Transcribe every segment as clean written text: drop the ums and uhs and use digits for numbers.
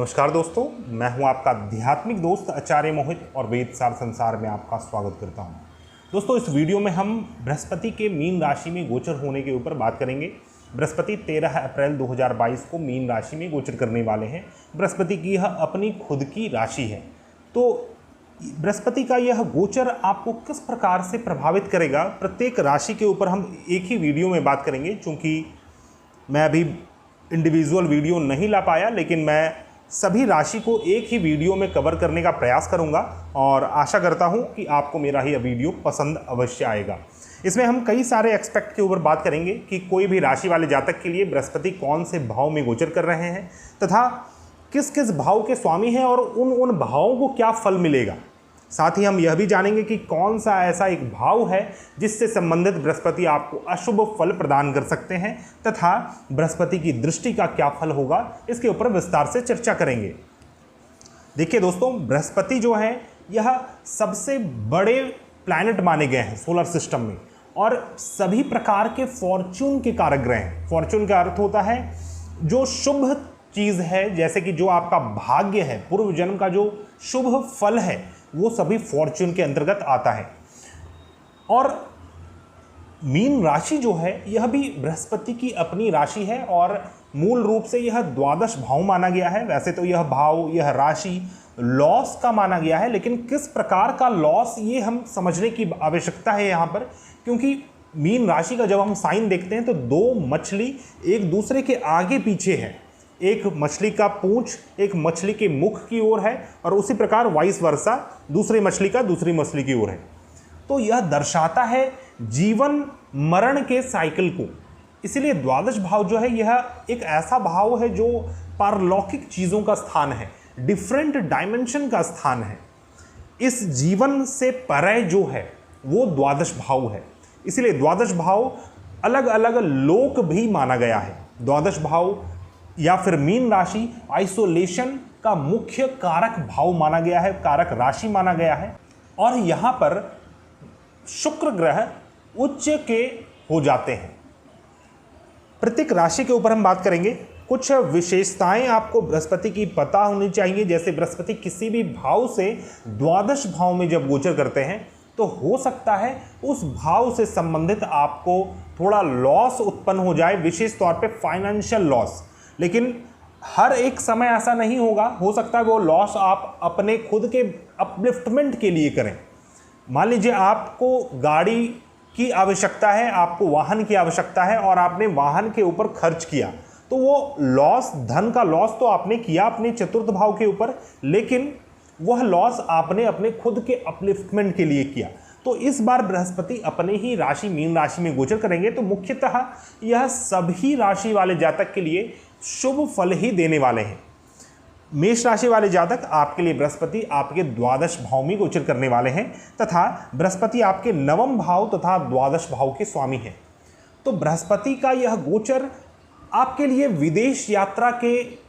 नमस्कार दोस्तों, मैं हूं आपका आध्यात्मिक दोस्त आचार्य मोहित और वेद सार संसार में आपका स्वागत करता हूं। दोस्तों, इस वीडियो में हम बृहस्पति के मीन राशि में गोचर होने के ऊपर बात करेंगे। बृहस्पति 13 अप्रैल 2022 को मीन राशि में गोचर करने वाले हैं। बृहस्पति की यह अपनी खुद की राशि है, तो बृहस्पति का यह गोचर आपको किस प्रकार से प्रभावित करेगा, प्रत्येक राशि के ऊपर हम एक ही वीडियो में बात करेंगे। चूँकि मैं अभी इंडिविजुअल वीडियो नहीं ला पाया, लेकिन मैं सभी राशि को एक ही वीडियो में कवर करने का प्रयास करूंगा और आशा करता हूं कि आपको मेरा यह वीडियो पसंद अवश्य आएगा। इसमें हम कई सारे एस्पेक्ट के ऊपर बात करेंगे कि कोई भी राशि वाले जातक के लिए बृहस्पति कौन से भाव में गोचर कर रहे हैं तथा किस किस भाव के स्वामी हैं और उन भावों को क्या फल मिलेगा। साथ ही हम यह भी जानेंगे कि कौन सा ऐसा एक भाव है जिससे संबंधित बृहस्पति आपको अशुभ फल प्रदान कर सकते हैं तथा बृहस्पति की दृष्टि का क्या फल होगा, इसके ऊपर विस्तार से चर्चा करेंगे। देखिए दोस्तों, बृहस्पति जो है यह सबसे बड़े प्लैनेट माने गए हैं सोलर सिस्टम में और सभी प्रकार के फॉर्च्यून के कारक ग्रह हैं। फॉर्च्यून का अर्थ होता है जो शुभ चीज़ है, जैसे कि जो आपका भाग्य है, पूर्व जन्म का जो शुभ फल है, वो सभी फॉर्च्यून के अंतर्गत आता है। और मीन राशि जो है यह भी बृहस्पति की अपनी राशि है और मूल रूप से यह द्वादश भाव माना गया है। वैसे तो यह भाव, यह राशि लॉस का माना गया है, लेकिन किस प्रकार का लॉस ये हम समझने की आवश्यकता है यहाँ पर, क्योंकि मीन राशि का जब हम साइन देखते हैं तो दो मछली एक दूसरे के आगे पीछे है। एक मछली का पूंछ एक मछली के मुख की ओर है और उसी प्रकार वाइस वर्सा दूसरी मछली का दूसरी मछली की ओर है। तो यह दर्शाता है जीवन मरण के साइकिल को। इसलिए द्वादश भाव जो है यह एक ऐसा भाव है जो पारलौकिक चीज़ों का स्थान है, डिफरेंट डायमेंशन का स्थान है। इस जीवन से परे जो है वो द्वादश भाव है। इसलिए द्वादश भाव अलग अलग लोक भी माना गया है। द्वादश भाव या फिर मीन राशि आइसोलेशन का मुख्य कारक भाव माना गया है, कारक राशि माना गया है। और यहाँ पर शुक्र ग्रह उच्च के हो जाते हैं। प्रत्येक राशि के ऊपर हम बात करेंगे। कुछ विशेषताएं आपको बृहस्पति की पता होनी चाहिए। जैसे बृहस्पति किसी भी भाव से द्वादश भाव में जब गोचर करते हैं तो हो सकता है उस भाव से संबंधित आपको थोड़ा लॉस उत्पन्न हो जाए, विशेष तौर पे फाइनेंशियल लॉस। लेकिन हर एक समय ऐसा नहीं होगा। हो सकता है वो लॉस आप अपने खुद के अपलिफ्टमेंट के लिए करें। मान लीजिए आपको गाड़ी की आवश्यकता है, आपको वाहन की आवश्यकता है और आपने वाहन के ऊपर खर्च किया, तो वो लॉस, धन का लॉस तो आपने किया अपने चतुर्थ भाव के ऊपर, लेकिन वह लॉस आपने अपने खुद के अपलिफ्टमेंट के लिए किया। तो इस बार बृहस्पति अपने ही राशि मीन राशि में गोचर करेंगे तो मुख्यतः यह सभी राशि वाले जातक के लिए शुभ फल ही देने वाले हैं। मेष राशि वाले जातक, आपके लिए बृहस्पति आपके द्वादश भाव में गोचर करने वाले हैं तथा बृहस्पति आपके नवम भाव तथा द्वादश भाव के स्वामी हैं। तो बृहस्पति का यह गोचर आपके लिए विदेश यात्रा के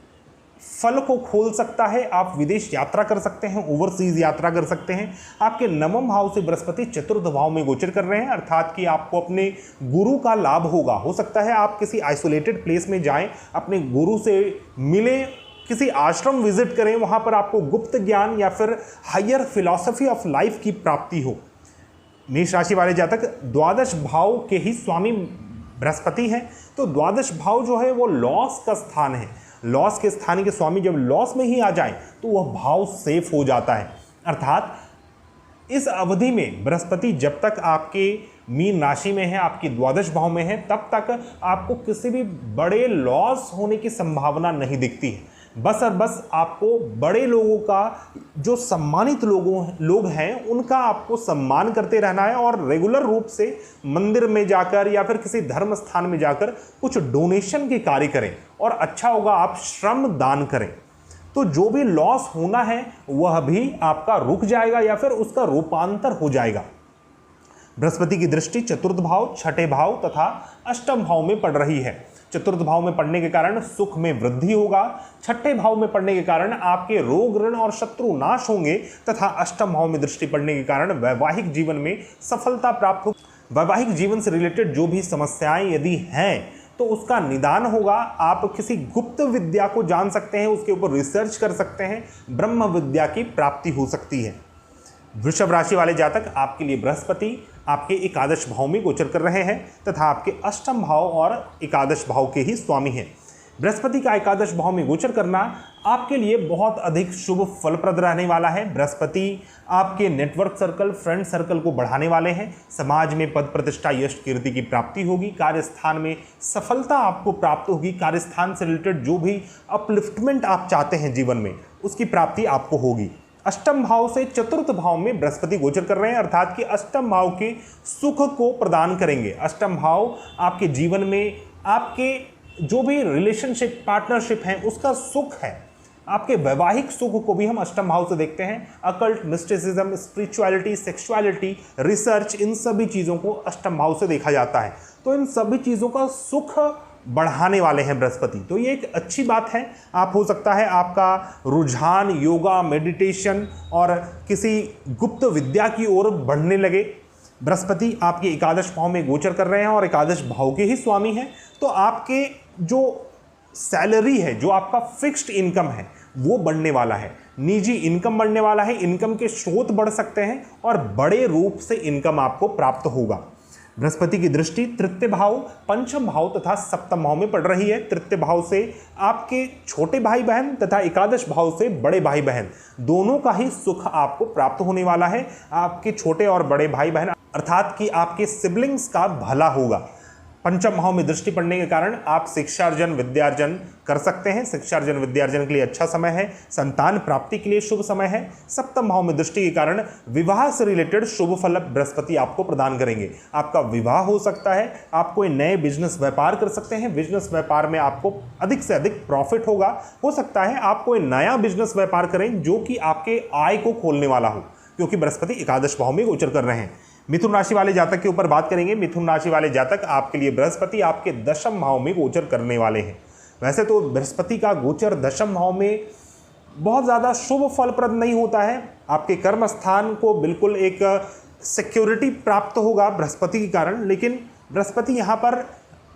फल को खोल सकता है। आप विदेश यात्रा कर सकते हैं, ओवरसीज यात्रा कर सकते हैं। आपके नवम भाव से बृहस्पति चतुर्थ भाव में गोचर कर रहे हैं, अर्थात कि आपको अपने गुरु का लाभ होगा। हो सकता है आप किसी आइसोलेटेड प्लेस में जाएं, अपने गुरु से मिलें, किसी आश्रम विजिट करें, वहां पर आपको गुप्त ज्ञान या फिर हायर फिलॉसफी ऑफ लाइफ की प्राप्ति हो। मेष राशि वाले जातक द्वादश भाव के ही स्वामी बृहस्पति हैं, तो द्वादश भाव जो है वो लॉस का स्थान है। लॉस के स्थान के स्वामी जब लॉस में ही आ जाए तो वह भाव सेफ हो जाता है। अर्थात इस अवधि में बृहस्पति जब तक आपके मीन राशि में है, आपकी द्वादश भाव में है, तब तक आपको किसी भी बड़े लॉस होने की संभावना नहीं दिखती है। बस और बस आपको बड़े लोगों का, जो सम्मानित लोग हैं, उनका आपको सम्मान करते रहना है और रेगुलर रूप से मंदिर में जाकर या फिर किसी धर्म स्थान में जाकर कुछ डोनेशन के कार्य करें और अच्छा होगा आप श्रम दान करें। तो जो भी लॉस होना है वह भी आपका रुक जाएगा या फिर उसका रूपांतर हो जाएगा। बृहस्पति की दृष्टि चतुर्थ भाव, छठे भाव तथा अष्टम भाव में पड़ रही है। चतुर्थ भाव में पड़ने के कारण सुख में वृद्धि होगा, छठे भाव में पड़ने के कारण आपके रोग ऋण और शत्रु नाश होंगे तथा अष्टम भाव में दृष्टि पड़ने के कारण वैवाहिक जीवन में सफलता प्राप्त हो। वैवाहिक जीवन से रिलेटेड जो भी समस्याएं यदि हैं तो उसका निदान होगा। आप किसी गुप्त विद्या को जान सकते हैं, उसके ऊपर रिसर्च कर सकते हैं, ब्रह्म विद्या की प्राप्ति हो सकती है। वृषभ राशि वाले जातक, आपके लिए बृहस्पति आपके एकादश भाव में गोचर कर रहे हैं तथा आपके अष्टम भाव और एकादश भाव के ही स्वामी हैं। बृहस्पति का एकादश भाव में गोचर करना आपके लिए बहुत अधिक शुभ फलप्रद रहने वाला है। बृहस्पति आपके नेटवर्क सर्कल, फ्रेंड सर्कल को बढ़ाने वाले हैं। समाज में पद प्रतिष्ठा, यश, कीर्ति की प्राप्ति होगी। कार्यस्थान में सफलता आपको प्राप्त होगी। कार्यस्थान से रिलेटेड जो भी अपलिफ्टमेंट आप चाहते हैं जीवन में, उसकी प्राप्ति आपको होगी। अष्टम भाव से चतुर्थ भाव में बृहस्पति गोचर कर रहे हैं, अर्थात कि अष्टम भाव के सुख को प्रदान करेंगे। अष्टम भाव आपके जीवन में आपके जो भी रिलेशनशिप, पार्टनरशिप है, उसका सुख है। आपके वैवाहिक सुख को भी हम अष्टम भाव से देखते हैं। Occult, mysticism, spirituality, sexuality, research, इन सभी चीज़ों को अष्टम भाव से देखा जाता है। तो इन सभी चीज़ों का सुख बढ़ाने वाले हैं बृहस्पति, तो ये एक अच्छी बात है। आप हो सकता है आपका रुझान योगा, मेडिटेशन और किसी गुप्त विद्या की ओर बढ़ने लगे। बृहस्पति आपके एकादश भाव में गोचर कर रहे हैं और एकादश भाव के ही स्वामी हैं, तो आपके जो सैलरी है, जो आपका फिक्स्ड इनकम है, वो बढ़ने वाला है। निजी इनकम बढ़ने वाला है। इनकम के स्रोत बढ़ सकते हैं और बड़े रूप से इनकम आपको प्राप्त होगा। बृहस्पति की दृष्टि तृतीय भाव, पंचम भाव तथा सप्तम भाव में पड़ रही है। तृतीय भाव से आपके छोटे भाई बहन तथा एकादश भाव से बड़े भाई बहन, दोनों का ही सुख आपको प्राप्त होने वाला है। आपके छोटे और बड़े भाई बहन, अर्थात कि आपके सिबलिंग्स का भला होगा। पंचम भाव में दृष्टि पड़ने के कारण आप शिक्षार्जन, विद्यार्जन कर सकते हैं। शिक्षार्जन, विद्यार्जन के लिए अच्छा समय है। संतान प्राप्ति के लिए शुभ समय है। सप्तम भाव में दृष्टि के कारण विवाह से रिलेटेड शुभ फल बृहस्पति आपको प्रदान करेंगे। आपका विवाह हो सकता है। आप कोई नए बिजनेस व्यापार कर सकते हैं। बिजनेस व्यापार में आपको अधिक से अधिक प्रॉफिट होगा। हो सकता है आप कोई नया बिजनेस व्यापार करें जो कि आपके आय को खोलने वाला हो, क्योंकि बृहस्पति एकादश भाव में गोचर कर रहे हैं। मिथुन राशि वाले जातक के ऊपर बात करेंगे। मिथुन राशि वाले जातक, आपके लिए बृहस्पति आपके दशम भाव में गोचर करने वाले हैं। वैसे तो बृहस्पति का गोचर दशम भाव में बहुत ज़्यादा शुभ फलप्रद नहीं होता है। आपके कर्म स्थान को बिल्कुल एक सिक्योरिटी प्राप्त होगा बृहस्पति के कारण, लेकिन बृहस्पति यहाँ पर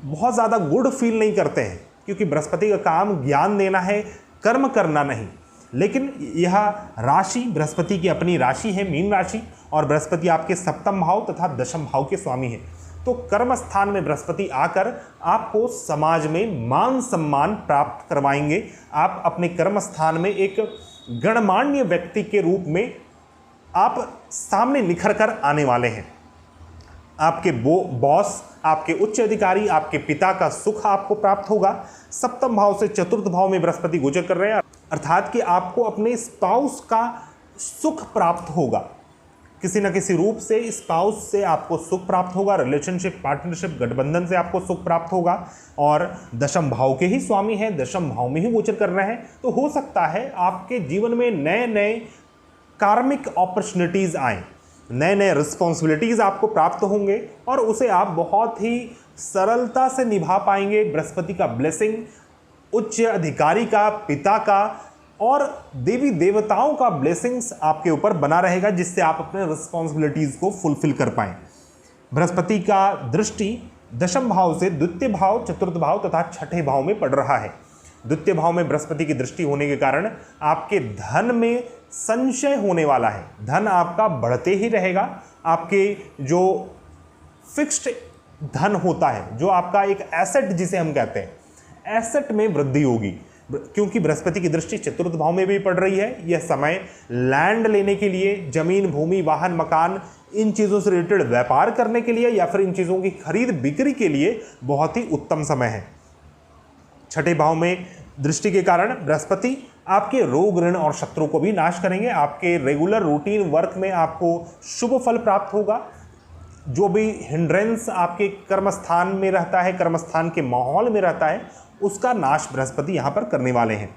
बहुत ज़्यादा गुड फील नहीं करते हैं, क्योंकि बृहस्पति का काम ज्ञान देना है, कर्म करना नहीं। लेकिन यह राशि बृहस्पति की अपनी राशि है, मीन राशि, और बृहस्पति आपके सप्तम भाव तथा दशम भाव के स्वामी हैं। तो कर्म स्थान में बृहस्पति आकर आपको समाज में मान सम्मान प्राप्त करवाएंगे। आप अपने कर्म स्थान में एक गणमान्य व्यक्ति के रूप में आप सामने निखर कर आने वाले हैं। आपके बॉस, आपके उच्च अधिकारी, आपके पिता का सुख आपको प्राप्त होगा। सप्तम भाव से चतुर्थ भाव में बृहस्पति गोचर कर रहे हैं, अर्थात कि आपको अपने स्पाउस का सुख प्राप्त होगा। किसी न किसी रूप से स्पाउस से आपको सुख प्राप्त होगा। रिलेशनशिप, पार्टनरशिप, गठबंधन से आपको सुख प्राप्त होगा। और दशम भाव के ही स्वामी हैं, दशम भाव में ही गोचर कर रहे हैं, तो हो सकता है आपके जीवन में नए नए कार्मिक अपॉर्चुनिटीज़ आएँ, नए नए रिस्पॉन्सिबिलिटीज़ आपको प्राप्त होंगे और उसे आप बहुत ही सरलता से निभा पाएंगे। बृहस्पति का ब्लेसिंग, उच्च अधिकारी का, पिता का और देवी देवताओं का ब्लेसिंग्स आपके ऊपर बना रहेगा, जिससे आप अपने रिस्पॉन्सिबिलिटीज़ को फुलफिल कर पाएँ। बृहस्पति का दृष्टि दशम भाव से द्वितीय भाव, चतुर्थ भाव तथा छठे भाव में पड़ रहा है। द्वितीय भाव में बृहस्पति की दृष्टि होने के कारण आपके धन में संचय होने वाला है। धन आपका बढ़ते ही रहेगा। आपके जो फिक्स्ड धन होता है, जो आपका एक एसेट जिसे हम कहते हैं, एसेट में वृद्धि होगी, क्योंकि बृहस्पति की दृष्टि चतुर्थ भाव में भी पड़ रही है। यह समय लैंड लेने के लिए, जमीन, भूमि, वाहन, मकान, इन चीज़ों से रिलेटेड व्यापार करने के लिए या फिर इन चीज़ों की खरीद बिक्री के लिए बहुत ही उत्तम समय है। छठे भाव में दृष्टि के कारण बृहस्पति आपके रोग, ऋण और शत्रु को भी नाश करेंगे। आपके रेगुलर रूटीन वर्क में आपको शुभ फल प्राप्त होगा। जो भी हिंड्रेंस आपके कर्मस्थान में रहता है, कर्मस्थान के माहौल में रहता है, उसका नाश बृहस्पति यहाँ पर करने वाले हैं।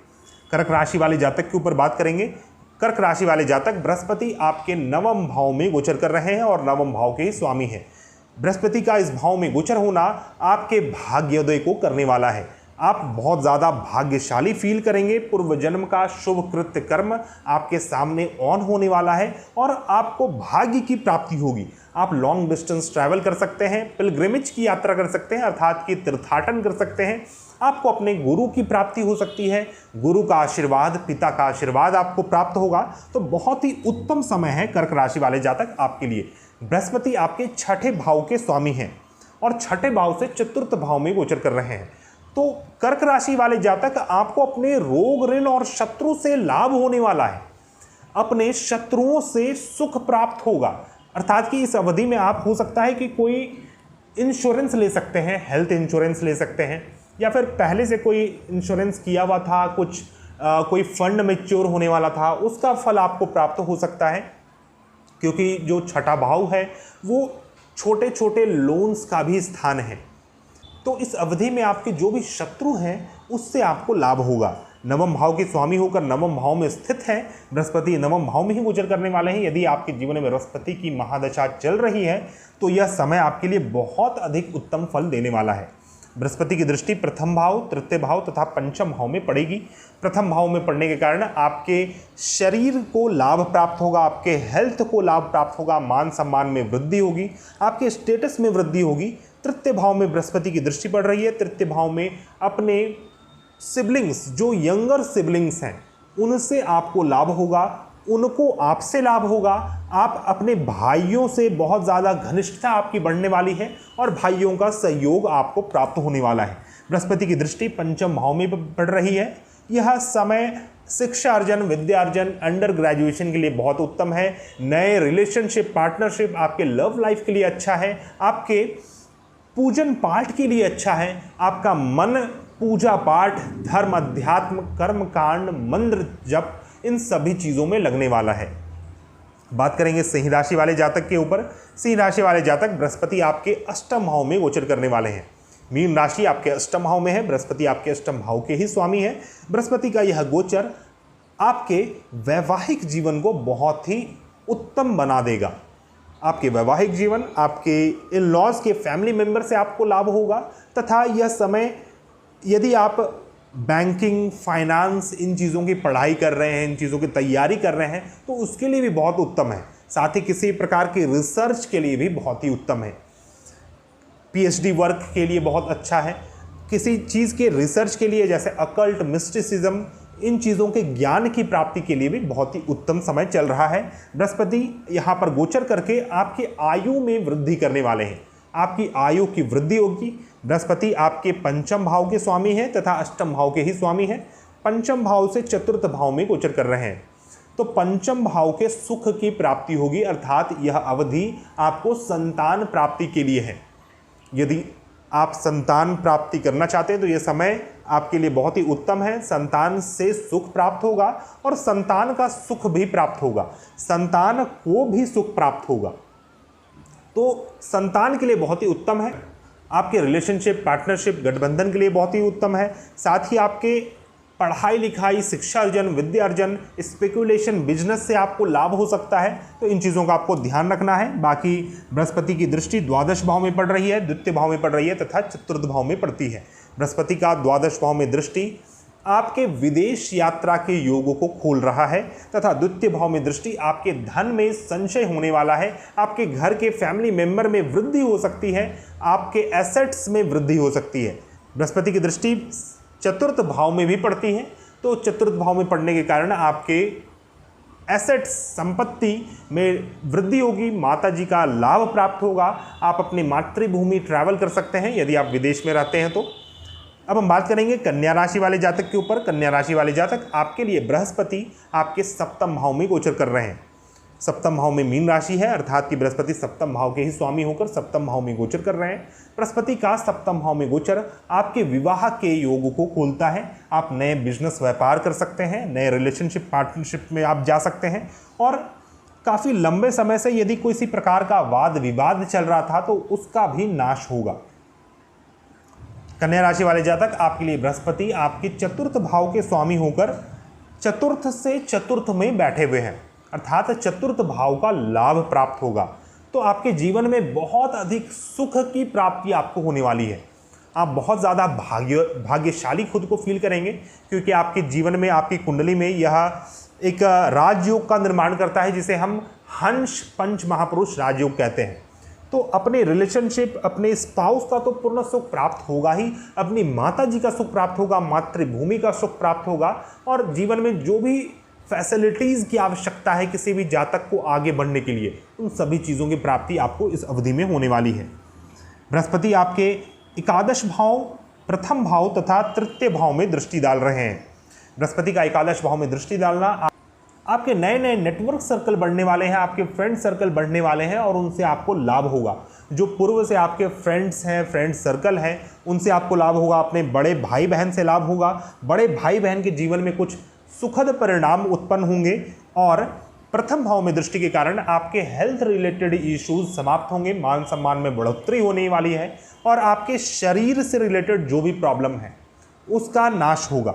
कर्क राशि वाले जातक के ऊपर बात करेंगे। कर्क राशि वाले जातक, बृहस्पति आपके नवम भाव में गोचर कर रहे हैं और नवम भाव के ही स्वामी हैं। बृहस्पति का इस भाव में गोचर होना आपके भाग्योदय को करने वाला है। आप बहुत ज़्यादा भाग्यशाली फील करेंगे। पूर्व जन्म का शुभ कृत्य कर्म आपके सामने ऑन होने वाला है और आपको भाग्य की प्राप्ति होगी। आप लॉन्ग डिस्टेंस ट्रैवल कर सकते हैं, पिलग्रिमेज की यात्रा कर सकते हैं अर्थात कि तीर्थाटन कर सकते हैं। आपको अपने गुरु की प्राप्ति हो सकती है, गुरु का आशीर्वाद, पिता का आशीर्वाद आपको प्राप्त होगा। तो बहुत ही उत्तम समय है कर्क राशि वाले जातक आपके लिए। बृहस्पति आपके छठे भाव के स्वामी हैं और छठे भाव से चतुर्थ भाव में गोचर कर रहे हैं। तो कर्क राशि वाले जातक आपको अपने रोग, ऋण और शत्रु से लाभ होने वाला है। अपने शत्रुओं से सुख प्राप्त होगा अर्थात कि इस अवधि में आप हो सकता है कि कोई इंश्योरेंस ले सकते हैं, हेल्थ इंश्योरेंस ले सकते हैं, या फिर पहले से कोई इंश्योरेंस किया हुआ था, कोई फंड मैच्योर होने वाला था, उसका फल आपको प्राप्त हो सकता है। क्योंकि जो छठा भाव है वो छोटे छोटे लोन्स का भी स्थान है। तो इस अवधि में आपके जो भी शत्रु हैं उससे आपको लाभ होगा। नवम भाव के स्वामी होकर नवम भाव में स्थित है बृहस्पति, नवम भाव में ही गोचर करने वाले हैं। यदि आपके जीवन में बृहस्पति की महादशा चल रही है तो यह समय आपके लिए बहुत अधिक उत्तम फल देने वाला है। बृहस्पति की दृष्टि प्रथम भाव, तृतीय भाव तथा पंचम भाव में पड़ेगी। प्रथम भाव में पड़ने के कारण आपके शरीर को लाभ प्राप्त होगा, आपके हेल्थ को लाभ प्राप्त होगा, मान सम्मान में वृद्धि होगी, आपके स्टेटस में वृद्धि होगी। तृतीय भाव में बृहस्पति की दृष्टि पड़ रही है। तृतीय भाव में अपने सिबलिंग्स, जो यंगर सिबलिंग्स हैं, उनसे आपको लाभ होगा, उनको आपसे लाभ होगा। आप अपने भाइयों से बहुत ज़्यादा घनिष्ठता आपकी बढ़ने वाली है और भाइयों का सहयोग आपको प्राप्त होने वाला है। बृहस्पति की दृष्टि पंचम भाव में पड़ रही है। यह समय शिक्षा अर्जन, विद्या अर्जन, अंडर ग्रेजुएशन के लिए बहुत उत्तम है। नए रिलेशनशिप, पार्टनरशिप, आपके लव लाइफ के लिए अच्छा है, आपके पूजन पाठ के लिए अच्छा है। आपका मन पूजा पाठ, धर्म, अध्यात्म, कर्म कांड, मंत्र जप, इन सभी चीज़ों में लगने वाला है। बात करेंगे सिंह राशि वाले जातक के ऊपर। सिंह राशि वाले जातक, बृहस्पति आपके अष्टम भाव में गोचर करने वाले हैं। मीन राशि आपके अष्टम भाव में है, बृहस्पति आपके अष्टम भाव के ही स्वामी है। बृहस्पति का यह गोचर आपके वैवाहिक जीवन को बहुत ही उत्तम बना देगा। आपके वैवाहिक जीवन, आपके इन लॉज के फैमिली मेंबर से आपको लाभ होगा तथा यह समय यदि आप बैंकिंग, फाइनेंस, इन चीज़ों की पढ़ाई कर रहे हैं, इन चीज़ों की तैयारी कर रहे हैं तो उसके लिए भी बहुत उत्तम है। साथ ही किसी प्रकार की रिसर्च के लिए भी बहुत ही उत्तम है। पीएचडी वर्क के लिए बहुत अच्छा है। किसी चीज़ के रिसर्च के लिए जैसे अकल्ट, मिस्टिसिज्म, इन चीज़ों के ज्ञान की प्राप्ति के लिए भी बहुत ही उत्तम समय चल रहा है। बृहस्पति यहाँ पर गोचर करके आपकी आयु में वृद्धि करने वाले हैं। आपकी आयु की वृद्धि होगी। बृहस्पति आपके पंचम भाव के स्वामी हैं तथा अष्टम भाव के ही स्वामी हैं। पंचम भाव से चतुर्थ भाव में गोचर कर रहे हैं तो पंचम भाव के सुख की प्राप्ति होगी अर्थात यह अवधि आपको संतान प्राप्ति के लिए है। यदि आप संतान प्राप्ति करना चाहते हैं तो यह समय आपके लिए बहुत ही उत्तम है। संतान से सुख प्राप्त होगा और संतान का सुख भी प्राप्त होगा, संतान को भी सुख प्राप्त होगा। तो संतान के लिए बहुत ही उत्तम है। आपके रिलेशनशिप, पार्टनरशिप, गठबंधन के लिए बहुत ही उत्तम है। साथ ही आपके पढ़ाई लिखाई, शिक्षा अर्जन, विद्या अर्जन, स्पेकुलेशन, बिजनेस से आपको लाभ हो सकता है। तो इन चीज़ों का आपको ध्यान रखना है। बाकी बृहस्पति की दृष्टि द्वादश भाव में पड़ रही है, द्वितीय भाव में पड़ रही है तथा चतुर्थ भाव में पड़ती है। बृहस्पति का द्वादश भाव में दृष्टि आपके विदेश यात्रा के योगों को खोल रहा है तथा द्वितीय भाव में दृष्टि आपके धन में संचय होने वाला है। आपके घर के फैमिली मेंबर में वृद्धि हो सकती है, आपके एसेट्स में वृद्धि हो सकती है। बृहस्पति की दृष्टि चतुर्थ भाव में भी पड़ती है तो चतुर्थ भाव में पड़ने के कारण आपके एसेट्स, संपत्ति में वृद्धि होगी, माता जी का लाभ प्राप्त होगा। आप अपनी मातृभूमि ट्रैवल कर सकते हैं यदि आप विदेश में रहते हैं तो। अब हम बात करेंगे कन्या राशि वाले जातक के ऊपर। कन्या राशि वाले जातक, आपके लिए बृहस्पति आपके सप्तम भाव में गोचर कर रहे हैं। सप्तम भाव में मीन राशि है अर्थात कि बृहस्पति सप्तम भाव के ही स्वामी होकर सप्तम भाव में गोचर कर रहे हैं। बृहस्पति का सप्तम भाव में गोचर आपके विवाह के योग को खोलता है। आप नए बिजनेस व्यापार कर सकते हैं, नए रिलेशनशिप, पार्टनरशिप में आप जा सकते हैं और काफ़ी लंबे समय से यदि किसी प्रकार का वाद विवाद चल रहा था तो उसका भी नाश होगा। कन्या राशि वाले जातक, आपके लिए बृहस्पति आपके चतुर्थ भाव के स्वामी होकर चतुर्थ से चतुर्थ में बैठे हुए हैं अर्थात चतुर्थ भाव का लाभ प्राप्त होगा। तो आपके जीवन में बहुत अधिक सुख की प्राप्ति आपको होने वाली है। आप बहुत ज़्यादा भाग्यशाली खुद को फील करेंगे, क्योंकि आपके जीवन में, आपकी कुंडली में यह एक राजयोग का निर्माण करता है, जिसे हम हंस पंच महापुरुष राजयोग कहते हैं। तो अपने रिलेशनशिप, अपने स्पाउस का तो पूर्ण सुख प्राप्त होगा ही, अपनी माता जी का सुख प्राप्त होगा, मातृभूमि का सुख प्राप्त होगा, और जीवन में जो भी फैसिलिटीज़ की आवश्यकता है किसी भी जातक को आगे बढ़ने के लिए, उन सभी चीज़ों की प्राप्ति आपको इस अवधि में होने वाली है। बृहस्पति आपके एकादश भाव, प्रथम भाव तथा तृतीय भाव में दृष्टि डाल रहे हैं। बृहस्पति का एकादश भाव में दृष्टि डालना आपके नए नए नेटवर्क सर्कल बढ़ने वाले हैं, आपके फ्रेंड सर्कल बढ़ने वाले हैं, और उनसे आपको लाभ होगा। जो पूर्व से आपके फ्रेंड्स हैं, फ्रेंड सर्कल हैं, उनसे आपको लाभ होगा। अपने बड़े भाई बहन से लाभ होगा। बड़े भाई बहन के जीवन में कुछ सुखद परिणाम उत्पन्न होंगे, और प्रथम भाव में दृष्टि के कारण आपके हेल्थ रिलेटेड इश्यूज समाप्त होंगे। मान सम्मान में बढ़ोतरी होने वाली है, और आपके शरीर से रिलेटेड जो भी प्रॉब्लम है उसका नाश होगा।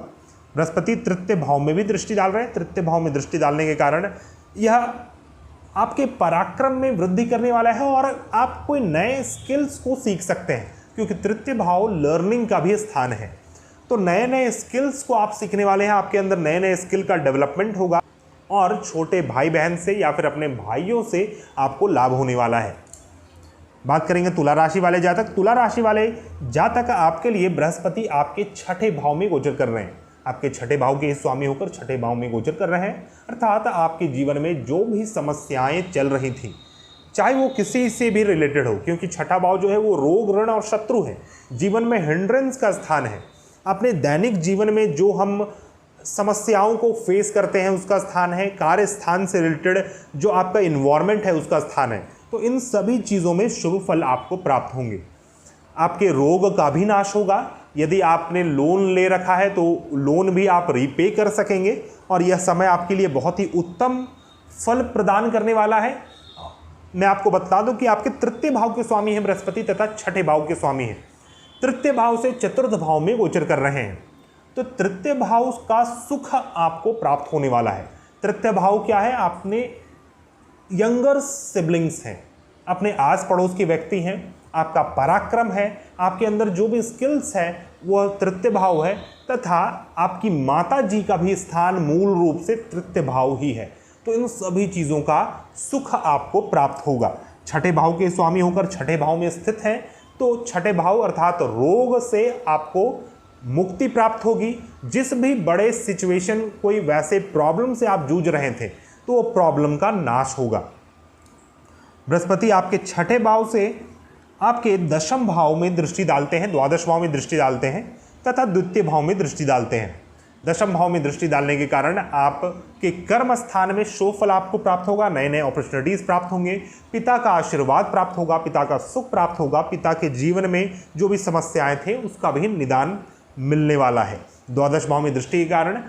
बृहस्पति तृतीय भाव में भी दृष्टि डाल रहे हैं। तृतीय भाव में दृष्टि डालने के कारण यह आपके पराक्रम में वृद्धि करने वाला है, और आप कोई नए स्किल्स को सीख सकते हैं, क्योंकि तृतीय भाव लर्निंग का भी स्थान है। तो नए नए स्किल्स को आप सीखने वाले हैं, आपके अंदर नए नए स्किल का डेवलपमेंट होगा, और छोटे भाई बहन से या फिर अपने भाइयों से आपको लाभ होने वाला है। बात करेंगे तुला राशि वाले जातक। तुला राशि वाले जातक आपके लिए बृहस्पति आपके छठे भाव में गोचर कर रहे हैं। आपके छठे भाव के स्वामी होकर छठे भाव में गोचर कर रहे हैं, अर्थात आपके जीवन में जो भी समस्याएं चल रही थी, चाहे वो किसी से भी रिलेटेड हो, क्योंकि छठा भाव जो है वो रोग, ऋण और शत्रु है, जीवन में हिंड्रेंस का स्थान है। अपने दैनिक जीवन में जो हम समस्याओं को फेस करते हैं उसका स्थान है। कार्य स्थान से रिलेटेड जो आपका इन्वायरमेंट है उसका स्थान है। तो इन सभी चीज़ों में शुभ फल आपको प्राप्त होंगे। आपके रोग का भी नाश होगा। यदि आपने लोन ले रखा है तो लोन भी आप रीपे कर सकेंगे, और यह समय आपके लिए बहुत ही उत्तम फल प्रदान करने वाला है। मैं आपको बता दूं कि आपके तृतीय भाव के स्वामी हैं बृहस्पति, तथा छठे भाव के स्वामी हैं। तृतीय भाव से चतुर्थ भाव में गोचर कर रहे हैं, तो तृतीय भाव का सुख आपको प्राप्त होने वाला है। तृतीय भाव क्या है? आपने यंगर सिबलिंग्स हैं, अपने आस पड़ोस के व्यक्ति हैं, आपका पराक्रम है, आपके अंदर जो भी स्किल्स है वह तृतीय भाव है, तथा आपकी माता जी का भी स्थान मूल रूप से तृतीय भाव ही है। तो इन सभी चीज़ों का सुख आपको प्राप्त होगा। छठे भाव के स्वामी होकर छठे भाव में स्थित हैं, तो छठे भाव अर्थात रोग से आपको मुक्ति प्राप्त होगी। जिस भी बड़े सिचुएशन, कोई वैसे प्रॉब्लम से आप जूझ रहे थे, तो वो प्रॉब्लम का नाश होगा। बृहस्पति आपके छठे भाव से आपके दशम भाव में दृष्टि डालते हैं, द्वादश भाव में दृष्टि डालते हैं, तथा द्वितीय भाव में दृष्टि डालते हैं। दशम भाव में दृष्टि डालने के कारण आपके कर्म स्थान में शुभ फल आपको प्राप्त होगा। नए नए अपॉर्चुनिटीज़ प्राप्त होंगे, पिता का आशीर्वाद प्राप्त होगा, पिता का सुख प्राप्त होगा, पिता के जीवन में जो भी समस्याएं थे उसका भी निदान मिलने वाला है। द्वादश भाव में दृष्टि के कारण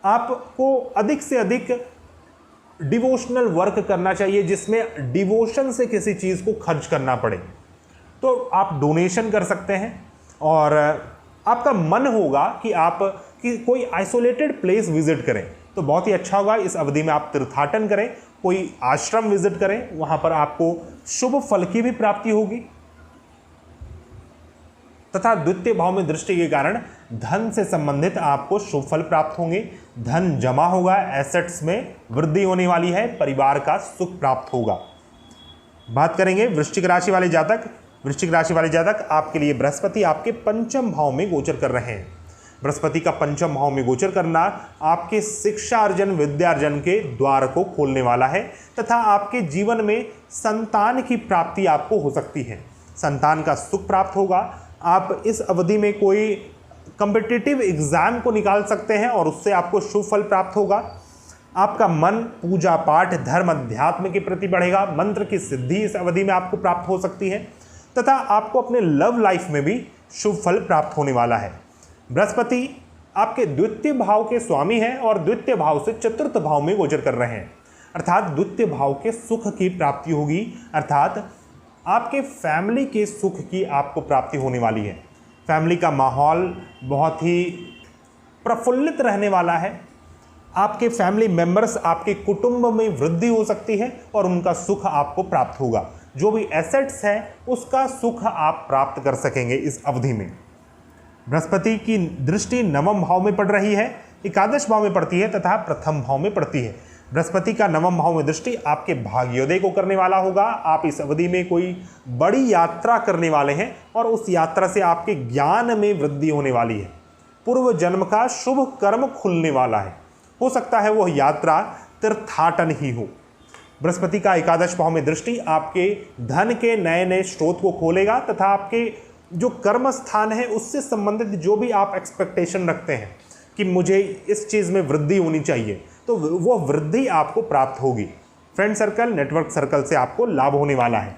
आपको अधिक से अधिक डिवोशनल वर्क करना चाहिए, जिसमें डिवोशन से किसी चीज़ को खर्च करना पड़े। तो आप डोनेशन कर सकते हैं, और आपका मन होगा कि आप कोई आइसोलेटेड प्लेस विजिट करें, तो बहुत ही अच्छा होगा। इस अवधि में आप तीर्थाटन करें, कोई आश्रम विजिट करें, वहाँ पर आपको शुभ फल की भी प्राप्ति होगी। तथा द्वितीय भाव में दृष्टि के कारण धन से संबंधित आपको शुभ फल प्राप्त होंगे। धन जमा होगा, एसेट्स में वृद्धि होने वाली है, परिवार का सुख प्राप्त होगा। बात करेंगे वृश्चिक राशि वाले जातक। वृश्चिक राशि वाले जातक आपके लिए बृहस्पति आपके पंचम भाव में गोचर कर रहे हैं। बृहस्पति का पंचम भाव में गोचर करना आपके शिक्षा अर्जन, विद्यार्जन के द्वार को खोलने वाला है, तथा आपके जीवन में संतान की प्राप्ति आपको हो सकती है। संतान का सुख प्राप्त होगा। आप इस अवधि में कोई कॉम्पिटिटिव एग्जाम को निकाल सकते हैं, और उससे आपको शुभ फल प्राप्त होगा। आपका मन पूजा पाठ, धर्म, अध्यात्म के प्रति बढ़ेगा। मंत्र की सिद्धि इस अवधि में आपको प्राप्त हो सकती है, तथा आपको अपने लव लाइफ में भी शुभ फल प्राप्त होने वाला है। बृहस्पति आपके द्वितीय भाव के स्वामी हैं, और द्वितीय भाव से चतुर्थ भाव में गोचर कर रहे हैं, अर्थात द्वितीय भाव के सुख की प्राप्ति होगी, अर्थात आपके फैमिली के सुख की आपको प्राप्ति होने वाली है। फैमिली का माहौल बहुत ही प्रफुल्लित रहने वाला है। आपके फैमिली मेंबर्स, आपके कुटुंब में वृद्धि हो सकती है, और उनका सुख आपको प्राप्त होगा। जो भी एसेट्स हैं उसका सुख आप प्राप्त कर सकेंगे इस अवधि में। बृहस्पति की दृष्टि नवम भाव में पड़ रही है, एकादश भाव में पड़ती है तथा प्रथम भाव में पड़ती है। बृहस्पति का नवम भाव में दृष्टि आपके भाग्योदय को करने वाला होगा। आप इस अवधि में कोई बड़ी यात्रा करने वाले हैं और उस यात्रा से आपके ज्ञान में वृद्धि होने वाली है। पूर्व जन्म का शुभ कर्म खुलने वाला है। हो सकता है वह यात्रा तीर्थाटन ही हो। बृहस्पति का एकादश भाव में दृष्टि आपके धन के नए नए स्रोत को खोलेगा तथा आपके जो कर्म स्थान है उससे संबंधित जो भी आप एक्सपेक्टेशन रखते हैं कि मुझे इस चीज़ में वृद्धि होनी चाहिए, तो वो वृद्धि आपको प्राप्त होगी। फ्रेंड सर्कल, नेटवर्क सर्कल से आपको लाभ होने वाला है।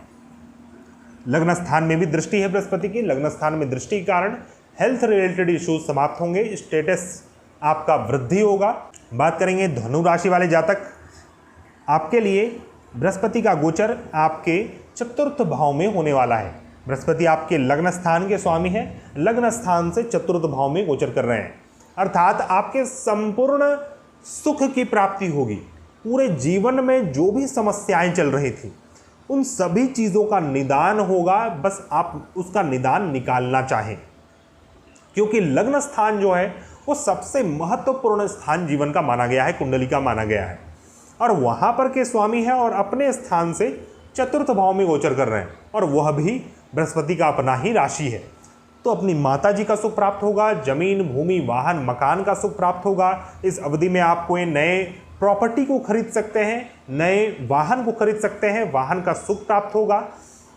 लग्न स्थान में भी दृष्टि है बृहस्पति की। लग्न स्थान में दृष्टि के कारण हेल्थ रिलेटेड इश्यूज समाप्त होंगे, स्टेटस आपका वृद्धि होगा। बात करेंगे धनु राशि वाले जातक, आपके लिए बृहस्पति का गोचर आपके चतुर्थ भाव में होने वाला है। बृहस्पति आपके लग्न स्थान के स्वामी हैं, लग्न स्थान से चतुर्थ भाव में गोचर कर रहे हैं, अर्थात आपके संपूर्ण सुख की प्राप्ति होगी। पूरे जीवन में जो भी समस्याएं चल रही थी उन सभी चीज़ों का निदान होगा, बस आप उसका निदान निकालना चाहें, क्योंकि लग्न स्थान जो है वो सबसे महत्वपूर्ण स्थान जीवन का माना गया है, कुंडली का माना गया है, और वहाँ पर के स्वामी है और अपने स्थान से चतुर्थ भाव में गोचर कर रहे हैं, और वह भी बृहस्पति का अपना ही राशि है। तो अपनी माता जी का सुख प्राप्त होगा, जमीन भूमि वाहन मकान का सुख प्राप्त होगा। इस अवधि में आप कोई नए प्रॉपर्टी को खरीद सकते हैं, नए वाहन को खरीद सकते हैं, वाहन का सुख प्राप्त होगा।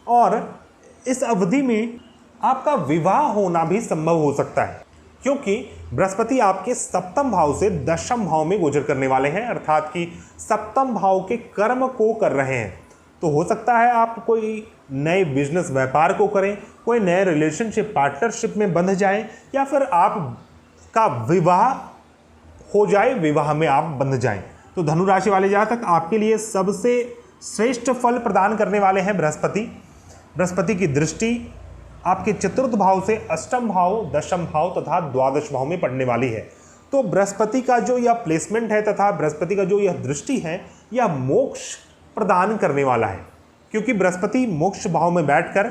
और इस अवधि में आपका विवाह होना भी संभव हो सकता है, क्योंकि बृहस्पति आपके सप्तम भाव से दशम भाव में गोचर करने वाले हैं, अर्थात कि सप्तम भाव के कर्म को कर रहे हैं। तो हो सकता है आप कोई नए बिजनेस व्यापार को करें, कोई नए रिलेशनशिप पार्टनरशिप में बंध जाएं, या फिर आपका विवाह हो जाए, विवाह में आप बंध जाएं। तो धनु राशि वाले जातक, आपके लिए सबसे श्रेष्ठ फल प्रदान करने वाले हैं बृहस्पति। बृहस्पति की दृष्टि आपके चतुर्थ भाव से अष्टम भाव, दशम भाव तथा द्वादश भाव में पड़ने वाली है। तो बृहस्पति का जो यह प्लेसमेंट है तथा बृहस्पति का जो यह दृष्टि है, यह मोक्ष प्रदान करने वाला है, क्योंकि बृहस्पति मोक्ष भाव में बैठकर,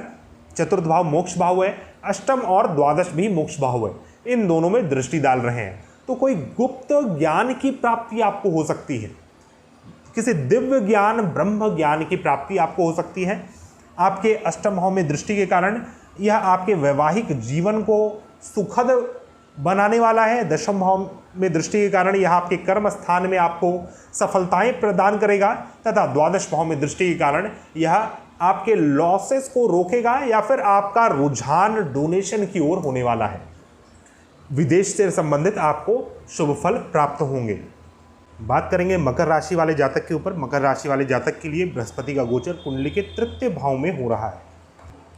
चतुर्थ भाव मोक्ष भाव है, अष्टम और द्वादश भी मोक्ष भाव है, इन दोनों में दृष्टि डाल रहे हैं। तो कोई गुप्त ज्ञान की प्राप्ति आपको हो सकती है, किसी दिव्य ज्ञान, ब्रह्म ज्ञान की प्राप्ति आपको हो सकती है। आपके अष्टम भाव में दृष्टि के कारण यह आपके वैवाहिक जीवन को सुखद बनाने वाला है। दशम भाव में दृष्टि के कारण यह आपके कर्म स्थान में आपको सफलताएं प्रदान करेगा, तथा द्वादश भाव में दृष्टि के कारण यह आपके लॉसेस को रोकेगा, या फिर आपका रुझान डोनेशन की ओर होने वाला है। विदेश से संबंधित आपको शुभ फल प्राप्त होंगे। बात करेंगे मकर राशि वाले जातक के ऊपर। मकर राशि वाले जातक के लिए बृहस्पति का गोचर कुंडली के तृतीय भाव में हो रहा है।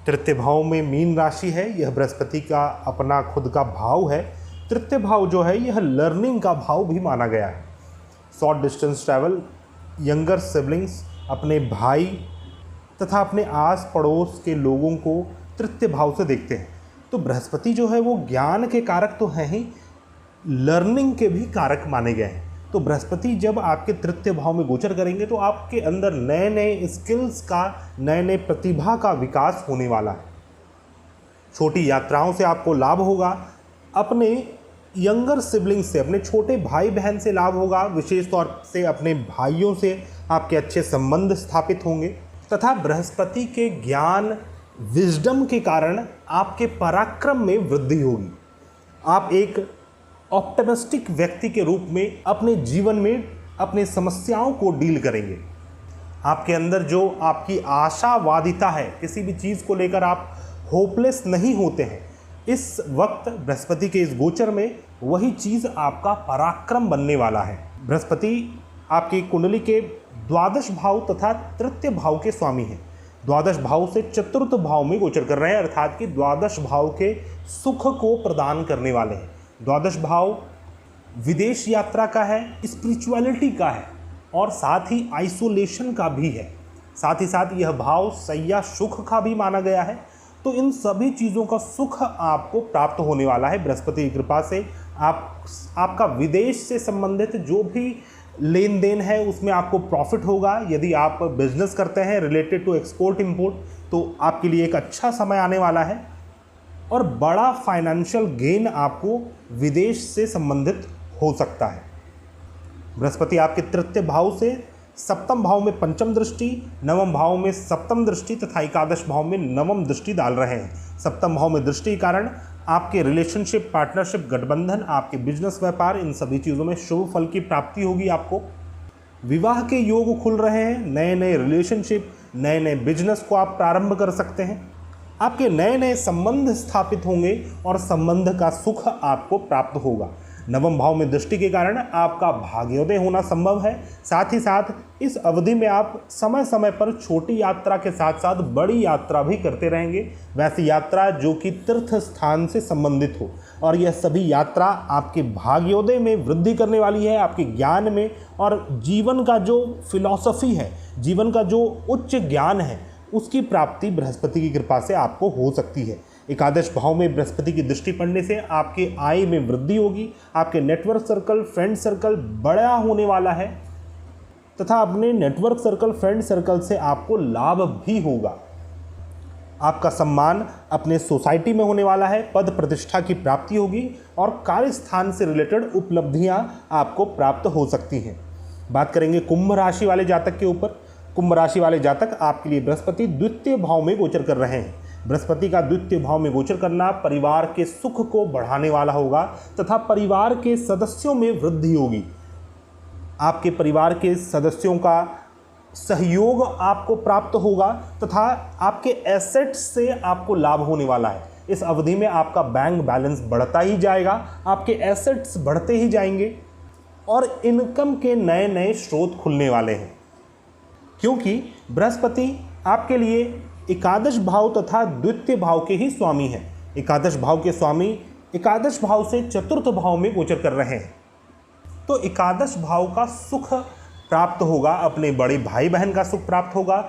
तृतीय भाव में मीन राशि है, यह बृहस्पति का अपना खुद का भाव है। तृतीय भाव जो है यह लर्निंग का भाव भी माना गया है। Short distance travel, younger siblings, अपने भाई तथा अपने आस पड़ोस के लोगों को तृतीय भाव से देखते हैं। तो बृहस्पति जो है वो ज्ञान के कारक तो हैं ही, लर्निंग के भी कारक माने गए हैं। तो बृहस्पति जब आपके तृतीय भाव में गोचर करेंगे तो आपके अंदर नए नए स्किल्स का, नए नए प्रतिभा का विकास होने वाला है। छोटी यात्राओं से आपको लाभ होगा। अपने यंगर सिबलिंग से, अपने छोटे भाई बहन से लाभ होगा। विशेष तौर से अपने भाइयों से आपके अच्छे संबंध स्थापित होंगे, तथा बृहस्पति के ज्ञान, विजडम के कारण आपके पराक्रम में वृद्धि होगी। आप एक ऑप्टिमिस्टिक व्यक्ति के रूप में अपने जीवन में अपनी समस्याओं को डील करेंगे। आपके अंदर जो आपकी आशावादिता है, किसी भी चीज़ को लेकर आप होपलेस नहीं होते हैं, इस वक्त बृहस्पति के इस गोचर में वही चीज़ आपका पराक्रम बनने वाला है। बृहस्पति आपकी कुंडली के द्वादश भाव तथा तृतीय भाव के स्वामी हैं। द्वादश भाव से चतुर्थ भाव में गोचर कर रहे हैं, अर्थात कि द्वादश भाव के सुख को प्रदान करने वाले हैं। द्वादश भाव विदेश यात्रा का है, स्पिरिचुअलिटी का है, और साथ ही आइसोलेशन का भी है। साथ ही साथ यह भाव सैया सुख का भी माना गया है। तो इन सभी चीज़ों का सुख आपको प्राप्त होने वाला है बृहस्पति की कृपा से। आपका विदेश से संबंधित जो भी लेन देन है उसमें आपको प्रॉफिट होगा। यदि आप बिजनेस करते हैं रिलेटेड टू एक्सपोर्ट इंपोर्ट, तो आपके लिए एक अच्छा समय आने वाला है। और बड़ा फाइनेंशियल गेन आपको विदेश से संबंधित हो सकता है। बृहस्पति आपके तृतीय भाव से सप्तम भाव में पंचम दृष्टि, नवम भाव में सप्तम दृष्टि तथा एकादश भाव में नवम दृष्टि डाल रहे हैं। सप्तम भाव में दृष्टि के कारण आपके रिलेशनशिप, पार्टनरशिप, गठबंधन, आपके बिजनेस, व्यापार, इन सभी चीज़ों में शुभ फल की प्राप्ति होगी। आपको विवाह के योग खुल रहे हैं। नए नए रिलेशनशिप, नए नए बिजनेस को आप प्रारंभ कर सकते हैं। आपके नए नए संबंध स्थापित होंगे और संबंध का सुख आपको प्राप्त होगा। नवम भाव में दृष्टि के कारण आपका भाग्योदय होना संभव है। साथ ही साथ इस अवधि में आप समय समय पर छोटी यात्रा के साथ साथ बड़ी यात्रा भी करते रहेंगे, वैसी यात्रा जो कि तीर्थ स्थान से संबंधित हो। और यह सभी यात्रा आपके भाग्योदय में वृद्धि करने वाली है, आपके ज्ञान में, और जीवन का जो फिलॉसफी है, जीवन का जो उच्च ज्ञान है, उसकी प्राप्ति बृहस्पति की कृपा से आपको हो सकती है। एकादश भाव में बृहस्पति की दृष्टि पड़ने से आपके आय में वृद्धि होगी। आपके नेटवर्क सर्कल, फ्रेंड सर्कल बड़ा होने वाला है तथा अपने नेटवर्क सर्कल, फ्रेंड सर्कल से आपको लाभ भी होगा। आपका सम्मान अपने सोसाइटी में होने वाला है। पद प्रतिष्ठा की प्राप्ति होगी और कार्यस्थान से रिलेटेड उपलब्धियां आपको प्राप्त हो सकती हैं। बात करेंगे कुंभ राशि वाले जातक के ऊपर। कुंभ राशि वाले जातक, आपके लिए बृहस्पति द्वितीय भाव में गोचर कर रहे हैं। बृहस्पति का द्वितीय भाव में गोचर करना परिवार के सुख को बढ़ाने वाला होगा तथा परिवार के सदस्यों में वृद्धि होगी। आपके परिवार के सदस्यों का सहयोग आपको प्राप्त होगा तथा आपके एसेट्स से आपको लाभ होने वाला है। इस अवधि में आपका बैंक बैलेंस बढ़ता ही जाएगा, आपके एसेट्स बढ़ते ही जाएंगे और इनकम के नए नए स्रोत खुलने वाले हैं, क्योंकि बृहस्पति आपके लिए एकादश भाव तथा द्वितीय भाव के ही स्वामी हैं। एकादश भाव के स्वामी एकादश भाव से चतुर्थ भाव में गोचर कर रहे हैं, तो एकादश भाव का सुख प्राप्त होगा, अपने बड़े भाई बहन का सुख प्राप्त होगा,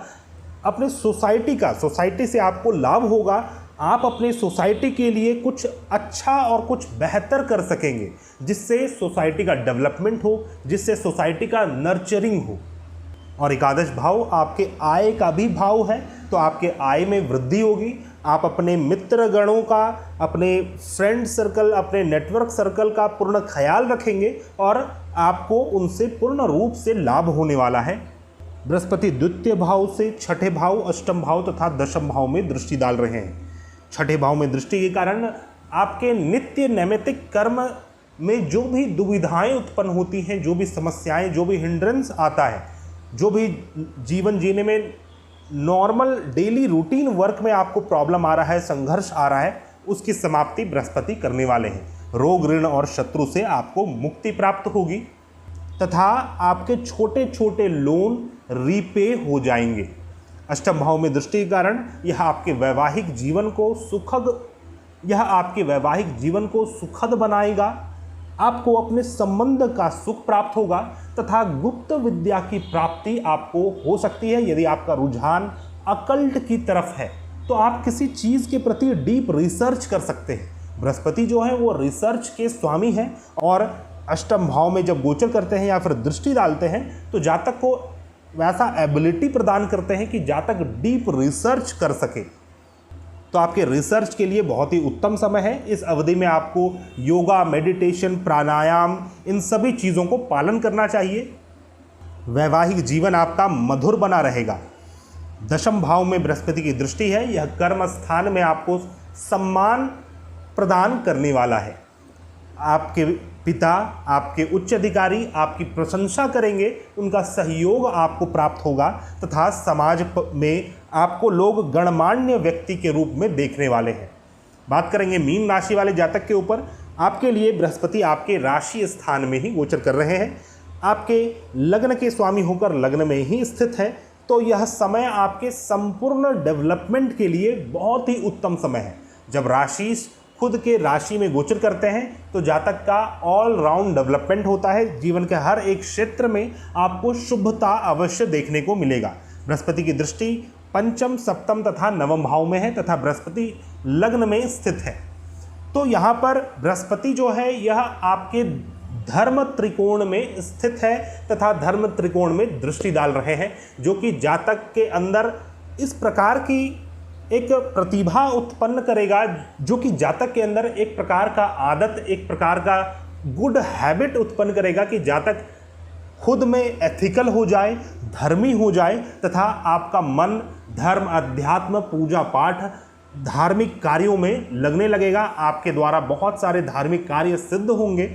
अपने सोसाइटी से आपको लाभ होगा। आप अपने सोसाइटी के लिए कुछ अच्छा और कुछ बेहतर कर सकेंगे, जिससे सोसाइटी का डेवलपमेंट हो, जिससे सोसाइटी का नर्चरिंग हो। और एकादश भाव आपके आय का भी भाव है, तो आपके आय में वृद्धि होगी। आप अपने मित्र गणों का, अपने फ्रेंड सर्कल, अपने नेटवर्क सर्कल का पूर्ण ख्याल रखेंगे और आपको उनसे पूर्ण रूप से लाभ होने वाला है। बृहस्पति द्वितीय भाव से छठे भाव, अष्टम भाव तथा दशम भाव में दृष्टि डाल रहे हैं। छठे भाव में दृष्टि के कारण आपके नित्य नैमित्तिक कर्म में जो भी दुविधाएं उत्पन्न होती हैं, जो भी समस्याएं, जो भी हिंड्रेंस आता है, जो भी जीवन जीने में नॉर्मल डेली रूटीन वर्क में आपको प्रॉब्लम आ रहा है, संघर्ष आ रहा है, उसकी समाप्ति बृहस्पति करने वाले हैं। रोग, ऋण और शत्रु से आपको मुक्ति प्राप्त होगी तथा आपके छोटे छोटे लोन रीपे हो जाएंगे। अष्टम भाव में दृष्टि के कारण यह आपके वैवाहिक जीवन को सुखद बनाएगा। आपको अपने संबंध का सुख प्राप्त होगा तथा गुप्त विद्या की प्राप्ति आपको हो सकती है। यदि आपका रुझान अकल्ट की तरफ है तो आप किसी चीज़ के प्रति डीप रिसर्च कर सकते हैं। बृहस्पति जो है वो रिसर्च के स्वामी हैं और अष्टम भाव में जब गोचर करते हैं या फिर दृष्टि डालते हैं तो जातक को वैसा एबिलिटी प्रदान करते हैं कि जातक डीप रिसर्च कर सके। तो आपके रिसर्च के लिए बहुत ही उत्तम समय है। इस अवधि में आपको योगा, मेडिटेशन, प्राणायाम, इन सभी चीज़ों को पालन करना चाहिए। वैवाहिक जीवन आपका मधुर बना रहेगा। दशम भाव में बृहस्पति की दृष्टि है, यह कर्म स्थान में आपको सम्मान प्रदान करने वाला है। आपके पिता, आपके उच्च अधिकारी आपकी प्रशंसा करेंगे, उनका सहयोग आपको प्राप्त होगा तथा समाज में आपको लोग गणमान्य व्यक्ति के रूप में देखने वाले हैं। बात करेंगे मीन राशि वाले जातक के ऊपर। आपके लिए बृहस्पति आपके राशि स्थान में ही गोचर कर रहे हैं, आपके लग्न के स्वामी होकर लग्न में ही स्थित है, तो यह समय आपके संपूर्ण डेवलपमेंट के लिए बहुत ही उत्तम समय है। जब राशि खुद के राशि में गोचर करते हैं तो जातक का ऑल राउंड डेवलपमेंट होता है। जीवन के हर एक क्षेत्र में आपको शुभता अवश्य देखने को मिलेगा। बृहस्पति की दृष्टि पंचम, सप्तम तथा नवम भाव में है तथा बृहस्पति लग्न में स्थित है। तो यहाँ पर बृहस्पति जो है यह आपके धर्म त्रिकोण में स्थित है तथा धर्म त्रिकोण में दृष्टि डाल रहे हैं, जो कि जातक के अंदर इस प्रकार की एक प्रतिभा उत्पन्न करेगा जो कि जातक के अंदर एक प्रकार का आदत, एक प्रकार का गुड हैबिट उत्पन्न करेगा कि जातक खुद में एथिकल हो जाए, धर्मी हो जाए तथा आपका मन धर्म, अध्यात्म, पूजा पाठ, धार्मिक कार्यों में लगने लगेगा। आपके द्वारा बहुत सारे धार्मिक कार्य सिद्ध होंगे।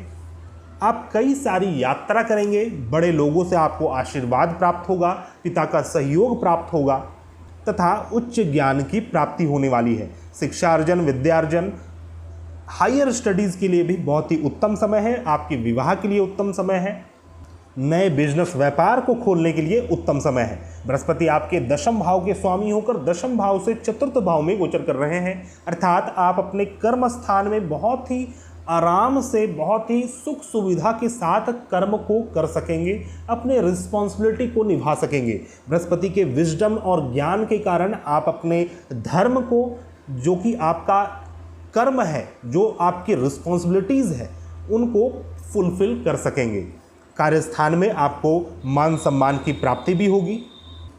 आप कई सारी यात्रा करेंगे, बड़े लोगों से आपको आशीर्वाद प्राप्त होगा, पिता का सहयोग प्राप्त होगा तथा उच्च ज्ञान की प्राप्ति होने वाली है। शिक्षार्जन, विद्यार्जन, हायर स्टडीज़ के लिए भी बहुत ही उत्तम समय है। आपके विवाह के लिए उत्तम समय है। नए बिजनेस, व्यापार को खोलने के लिए उत्तम समय है। बृहस्पति आपके दशम भाव के स्वामी होकर दशम भाव से चतुर्थ भाव में गोचर कर रहे हैं, अर्थात आप अपने कर्म स्थान में बहुत ही आराम से, बहुत ही सुख सुविधा के साथ कर्म को कर सकेंगे, अपने रिस्पॉन्सिबिलिटी को निभा सकेंगे। बृहस्पति के विजडम और ज्ञान के कारण आप अपने धर्म को, जो कि आपका कर्म है, जो आपकी रिस्पॉन्सिबिलिटीज़ है, उनको फुलफिल कर सकेंगे। कार्यस्थान में आपको मान सम्मान की प्राप्ति भी होगी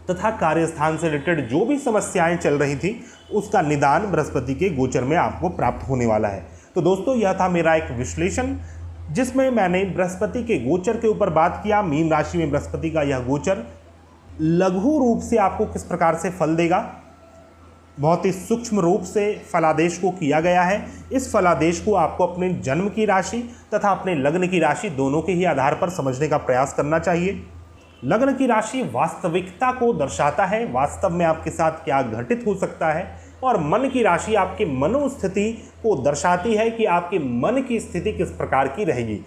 तथा कार्यस्थान से रिलेटेड जो भी समस्याएं चल रही थी उसका निदान बृहस्पति के गोचर में आपको प्राप्त होने वाला है। तो दोस्तों, यह था मेरा एक विश्लेषण जिसमें मैंने बृहस्पति के गोचर के ऊपर बात किया। मीन राशि में बृहस्पति का यह गोचर लघु रूप से आपको किस प्रकार से फल देगा, बहुत ही सूक्ष्म रूप से फलादेश को किया गया है। इस फलादेश को आपको अपने जन्म की राशि तथा अपने लग्न की राशि दोनों के ही आधार पर समझने का प्रयास करना चाहिए। लग्न की राशि वास्तविकता को दर्शाता है, वास्तव में आपके साथ क्या घटित हो सकता है, और मन की राशि आपके मनोस्थिति को दर्शाती है कि आपके मन की स्थिति किस प्रकार की रहेगी।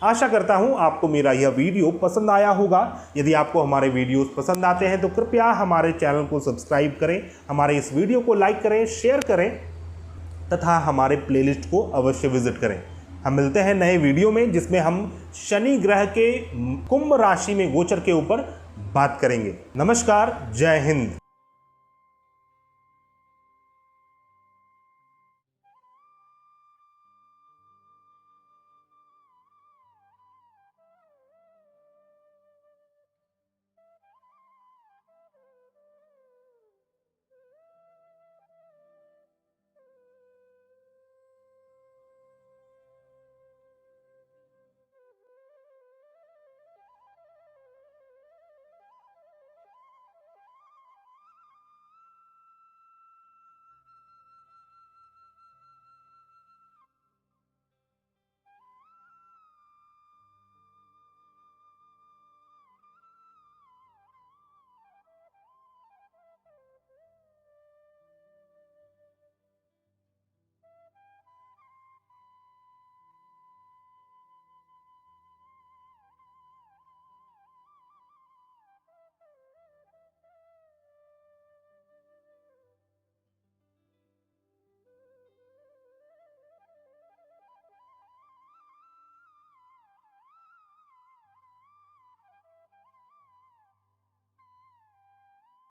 आशा करता हूं आपको मेरा यह वीडियो पसंद आया होगा। यदि आपको हमारे वीडियोस पसंद आते हैं तो कृपया हमारे चैनल को सब्सक्राइब करें, हमारे इस वीडियो को लाइक करें, शेयर करें तथा हमारे प्लेलिस्ट को अवश्य विजिट करें। हम मिलते हैं नए वीडियो में जिसमें हम शनि ग्रह के कुंभ राशि में गोचर के ऊपर बात करेंगे। नमस्कार, जय हिंद।